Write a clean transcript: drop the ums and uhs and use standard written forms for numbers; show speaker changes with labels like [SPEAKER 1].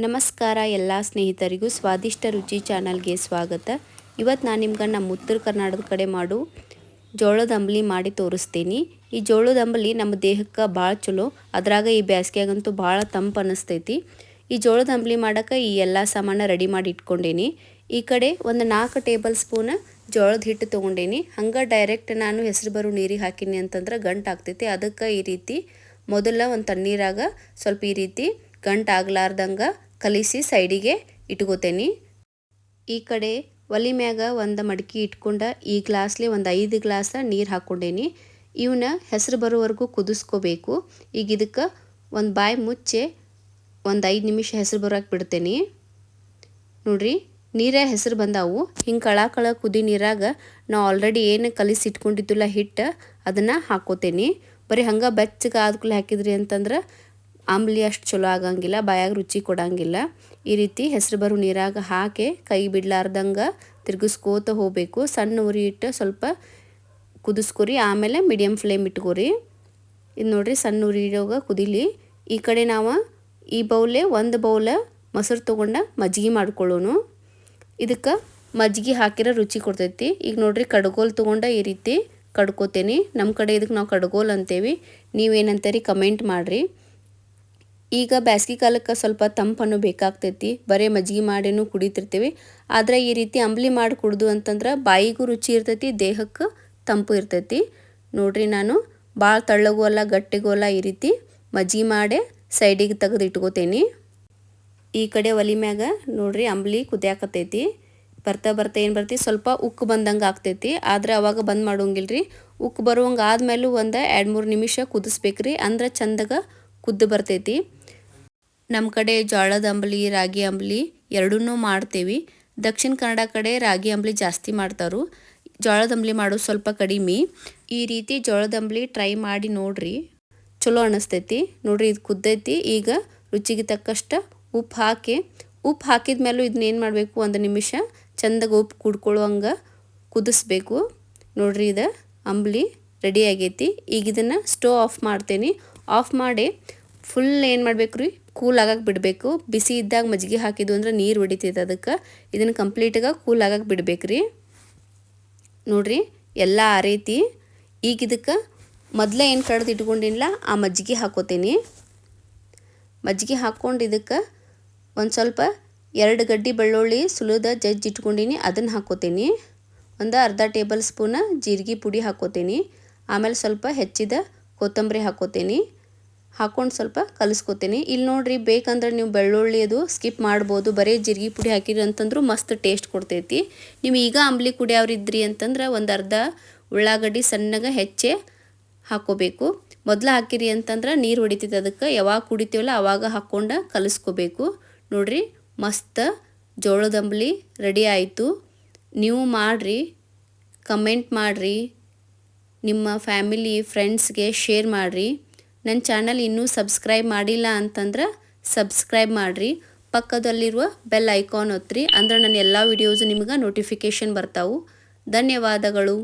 [SPEAKER 1] ನಮಸ್ಕಾರ ಎಲ್ಲ ಸ್ನೇಹಿತರಿಗೂ ಸ್ವಾದಿಷ್ಟ ರುಚಿ ಚಾನಲ್ಗೆ ಸ್ವಾಗತ. ಇವತ್ತು ನಾನು ನಿಮ್ಗೆ ನಮ್ಮ ಉತ್ತರ ಕರ್ನಾಟಕದ ಕಡೆ ಮಾಡು ಜೋಳದ ಅಂಬಲಿ ಮಾಡಿ ತೋರಿಸ್ತೀನಿ. ಈ ಜೋಳದ ಅಂಬಲಿ ನಮ್ಮ ದೇಹಕ್ಕೆ ಭಾಳ ಚಲೋ, ಅದ್ರಾಗ ಈ ಬೇಸಿಗೆಗಂತೂ ಭಾಳ ತಂಪು ಅನ್ನಿಸ್ತೈತಿ. ಈ ಜೋಳದ ಅಂಬಲಿ ಮಾಡೋಕ್ಕೆ ಈ ಎಲ್ಲ ಸಾಮಾನು ರೆಡಿ ಮಾಡಿ ಇಟ್ಕೊಂಡೇನಿ. ಈ ಕಡೆ ಒಂದು 4 ಟೇಬಲ್ ಸ್ಪೂನ್ ಜೋಳದ ಹಿಟ್ಟು ತೊಗೊಂಡೇನಿ. ಹಂಗೆ ಡೈರೆಕ್ಟ್ ನಾನು ಹೆಸರು ಬರೋ ನೀರಿಗೆ ಹಾಕಿನಿ ಅಂತಂದ್ರೆ ಗಂಟು ಆಗ್ತೈತಿ. ಅದಕ್ಕೆ ಈ ರೀತಿ ಮೊದಲ ಒಂದು ತಣ್ಣೀರಾಗ ಸ್ವಲ್ಪ ಈ ರೀತಿ ಗಂಟು ಆಗ್ಲಾರ್ದಂಗೆ ಕಲಿಸಿ ಸೈಡಿಗೆ ಇಟ್ಕೋತೇನೆ. ಈ ಕಡೆ ಒಲೆ ಮ್ಯಾಗ ಒಂದು ಮಡಕೆ ಇಟ್ಕೊಂಡು ಈ ಗ್ಲಾಸ್ಲಿ ಒಂದು 5 ಗ್ಲಾಸ್ ನೀರು ಹಾಕ್ಕೊಂಡೇನಿ. ಇವನ್ನ ಹೆಸರು ಬರೋವರೆಗೂ ಕುದಿಸ್ಕೋಬೇಕು. ಈಗ ಇದಕ್ಕೆ ಒಂದು ಬಾಯಿ ಮುಚ್ಚೆ ಒಂದು 5 ನಿಮಿಷ ಹೆಸರು ಬರೋಕೆ ಬಿಡ್ತೇನೆ. ನೋಡ್ರಿ, ನೀರೇ ಹೆಸರು ಬಂದಾವು. ಹಿಂಗೆ ಕಳ ಕುದಿ ನೀರಾಗ ನಾವು ಆಲ್ರೆಡಿ ಏನು ಕಲಿಸಿ ಇಟ್ಕೊಂಡಿದ್ದಿಲ್ಲ ಹಿಟ್ಟು, ಅದನ್ನು ಹಾಕ್ಕೋತೇನೆ. ಬರೀ ಹಂಗೆ ಬೆಚ್ಚಗೆ ಆದ್ಕೂಲೆ ಹಾಕಿದ್ರಿ ಅಂತಂದ್ರೆ ಅಂಬಲಿ ಅಷ್ಟು ಚಲೋ ಆಗಂಗಿಲ್ಲ, ಬಾಯಾಗ ರುಚಿ ಕೊಡಂಗಿಲ್ಲ. ಈ ರೀತಿ ಹೆಸರು ಬರೋ ನೀರಾಗ ಹಾಕಿ ಕೈ ಬಿಡ್ಲಾರ್ದಂಗೆ ತಿರ್ಗಿಸ್ಕೋತ ಹೋಗಬೇಕು. ಸಣ್ಣ ಉರಿ ಇಟ್ಟು ಸ್ವಲ್ಪ ಕುದಿಸ್ಕೊರಿ, ಆಮೇಲೆ ಮೀಡಿಯಮ್ ಫ್ಲೇಮ್ ಇಟ್ಕೋರಿ. ಇದು ನೋಡ್ರಿ, ಸಣ್ಣ ಉರಿ ಇಡೋಗ ಕುದಿಲಿ. ಈ ಕಡೆ ನಾವು ಈ ಬೌಲೆ ಒಂದು ಬೌಲ್ ಮೊಸರು ತೊಗೊಂಡು ಮಜ್ಜಿಗೆ ಮಾಡ್ಕೊಳ್ಳೋನು. ಇದಕ್ಕೆ ಮಜ್ಜಿಗೆ ಹಾಕಿರೋ ರುಚಿ ಕೊಡ್ತೈತಿ. ಈಗ ನೋಡ್ರಿ, ಕಡ್ಗೋಲ್ ತೊಗೊಂಡು ಈ ರೀತಿ ಕಡ್ಕೋತೇನೆ. ನಮ್ಮ ಕಡೆ ಇದಕ್ಕೆ ನಾವು ಕಡ್ಗೋಲ್ ಅಂತೇವಿ, ನೀವೇನಂತೀರಿ ಕಮೆಂಟ್ ಮಾಡಿರಿ. ಈಗ ಬೇಸಿಗೆ ಕಾಲಕ್ಕೆ ಸ್ವಲ್ಪ ತಂಪನ್ನು ಬೇಕಾಗ್ತೈತಿ. ಬರೀ ಮಜ್ಜಿಗೆ ಮಾಡಿನೂ ಕುಡಿತಿರ್ತೀವಿ. ಆದರೆ ಈ ರೀತಿ ಅಂಬಲಿ ಮಾಡಿ ಕುಡ್ದು ಅಂತಂದ್ರೆ ಬಾಯಿಗೂ ರುಚಿ ಇರ್ತೈತಿ, ದೇಹಕ್ಕೆ ತಂಪು ಇರ್ತೈತಿ. ನೋಡ್ರಿ, ನಾನು ಭಾಳ ತಳ್ಳಗೂ ಅಲ್ಲ ಗಟ್ಟಿಗೂ ಅಲ್ಲ, ಈ ರೀತಿ ಮಜ್ಜಿಗೆ ಮಾಡಿ ಸೈಡಿಗೆ ತೆಗೆದು ಇಟ್ಕೋತೇನೆ. ಈ ಕಡೆ ಒಲೆ ಮ್ಯಾಗ ನೋಡ್ರಿ ಅಂಬಲಿ ಕುದಿಯಾಕತ್ತೈತಿ. ಬರ್ತಾ ಏನು ಬರ್ತೈತಿ, ಸ್ವಲ್ಪ ಉಕ್ಕು ಬಂದಂಗೆ ಆಗ್ತೈತಿ. ಆದರೆ ಅವಾಗ ಬಂದ್ ಮಾಡೋಂಗಿಲ್ರಿ. ಉಕ್ಕು ಬರುವಂಗೆ ಆದ್ಮೇಲೂ ಒಂದು 2-3 ನಿಮಿಷ ಕುದಿಸ್ಬೇಕ್ರಿ, ಅಂದ್ರೆ ಚಂದಾಗ ಕುದ್ದು ಬರ್ತೈತಿ. ನಮ್ಮ ಕಡೆ ಜೋಳದ ಅಂಬಲಿ ರಾಗಿ ಅಂಬಲಿ ಎರಡನ್ನೂ ಮಾಡ್ತೇವೆ. ದಕ್ಷಿಣ ಕನ್ನಡ ಕಡೆ ರಾಗಿ ಅಂಬಲಿ ಜಾಸ್ತಿ ಮಾಡ್ತಾರು, ಜೋಳದ ಅಂಬಲಿ ಮಾಡೋದು ಸ್ವಲ್ಪ ಕಡಿಮೆ. ಈ ರೀತಿ ಜೋಳದ ಅಂಬಲಿ ಟ್ರೈ ಮಾಡಿ ನೋಡ್ರಿ, ಚಲೋ ಅನ್ನಿಸ್ತೈತಿ. ನೋಡ್ರಿ, ಇದು ಕುದ್ದೈತಿ. ಈಗ ರುಚಿಗೆ ತಕ್ಕಷ್ಟು ಉಪ್ಪು ಹಾಕಿದ ಮೇಲೂ ಇದನ್ನೇನು ಮಾಡಬೇಕು, 1 ನಿಮಿಷ ಚಂದಾಗ ಉಪ್ಪು ಕುಡ್ಕೊಳ್ಳುವಂಗೆ ಕುದಿಸ್ಬೇಕು. ನೋಡ್ರಿ, ಇದು ಅಂಬಲಿ ರೆಡಿ ಆಗೈತಿ. ಈಗ ಇದನ್ನು ಸ್ಟವ್ ಆಫ್ ಮಾಡ್ತೇನೆ. ಆಫ್ ಮಾಡಿ ಫುಲ್ ಏನು ಮಾಡಬೇಕು ರೀ, ಕೂಲ್ ಆಗಕ್ಕೆ ಬಿಡಬೇಕು. ಬಿಸಿ ಇದ್ದಾಗ ಮಜ್ಜಿಗೆ ಹಾಕಿದ್ವು ಅಂದ್ರೆ ನೀರು ಹೊಡಿತೈತೆ. ಅದಕ್ಕೆ ಇದನ್ನು ಕಂಪ್ಲೀಟಾಗಿ ಕೂಲ್ ಆಗಕ್ಕೆ ಬಿಡ್ಬೇಕ್ರಿ. ನೋಡ್ರಿ, ಎಲ್ಲ ಆ ರೀತಿ. ಈಗ ಇದಕ್ಕೆ ಮೊದಲೇ ಏನು ಕಡ್ದು ಇಟ್ಕೊಂಡಿಲ್ಲ ಆ ಮಜ್ಜಿಗೆ ಹಾಕೋತೀನಿ. ಮಜ್ಜಿಗೆ ಹಾಕ್ಕೊಂಡು ಇದಕ್ಕೆ ಒಂದು ಸ್ವಲ್ಪ 2 ಗಡ್ಡಿ ಬೆಳ್ಳುಳ್ಳಿ ಸುಲಿದ ಜಜ್ಜಿ ಇಟ್ಕೊಂಡಿನಿ, ಅದನ್ನು ಹಾಕೋತೀನಿ. ಒಂದು ಅರ್ಧ ಟೇಬಲ್ ಸ್ಪೂನ್ ಜೀರಿಗೆ ಪುಡಿ ಹಾಕೋತೀನಿ. ಆಮೇಲೆ ಸ್ವಲ್ಪ ಹೆಚ್ಚಿದ ಕೊತ್ತಂಬರಿ ಹಾಕೋತೀನಿ. ಹಾಕ್ಕೊಂಡು ಸ್ವಲ್ಪ ಕಲಿಸ್ಕೊತೀನಿ. ಇಲ್ಲಿ ನೋಡ್ರಿ, ಬೇಕಂದ್ರೆ ನೀವು ಬೆಳ್ಳುಳ್ಳಿ ಅದು ಸ್ಕಿಪ್ ಮಾಡ್ಬೋದು. ಬರೀ ಜೀರಿಗೆ ಪುಡಿ ಹಾಕಿರಿ ಅಂತಂದ್ರೂ ಮಸ್ತ್ ಟೇಸ್ಟ್ ಕೊಡ್ತೈತಿ. ನೀವು ಈಗ ಅಂಬಲಿ ಕುಡಿಯೋರಿದ್ರಿ ಅಂತಂದ್ರೆ ಒಂದು ಅರ್ಧ ಉಳ್ಳಾಗಡ್ಡಿ ಸಣ್ಣಗೆ ಹೆಚ್ಚೆ ಹಾಕ್ಕೋಬೇಕು. ಮೊದಲು ಹಾಕಿರಿ ಅಂತಂದ್ರೆ ನೀರು ಹೊಡಿತೈತೆ. ಅದಕ್ಕೆ ಯಾವಾಗ ಕುಡಿತೀವಲ್ಲ ಅವಾಗ ಹಾಕ್ಕೊಂಡು ಕಲಿಸ್ಕೋಬೇಕು. ನೋಡ್ರಿ, ಮಸ್ತ್ ಜೋಳದ ಅಂಬಲಿ ರೆಡಿ ಆಯಿತು. ನೀವು ಮಾಡಿರಿ, ಕಮೆಂಟ್ ಮಾಡಿರಿ, ನಿಮ್ಮ ಫ್ಯಾಮಿಲಿ ಫ್ರೆಂಡ್ಸ್ಗೆ ಶೇರ್ ಮಾಡಿರಿ. ನನ್ನ ಚಾನಲ್ ಇನ್ನೂ ಸಬ್ಸ್ಕ್ರೈಬ್ ಮಾಡಿಲ್ಲ ಅಂತಂದ್ರೆ ಸಬ್ಸ್ಕ್ರೈಬ್ ಮಾಡಿರಿ. ಪಕ್ಕದಲ್ಲಿರುವ ಬೆಲ್ ಐಕಾನ್ ಒತ್ತಿರಿ, ಅಂದ್ರೆ ನನ್ನ ಎಲ್ಲ ವಿಡಿಯೋಸು ನಿಮ್ಗೆ ನೋಟಿಫಿಕೇಷನ್ ಬರ್ತಾವು. ಧನ್ಯವಾದಗಳು.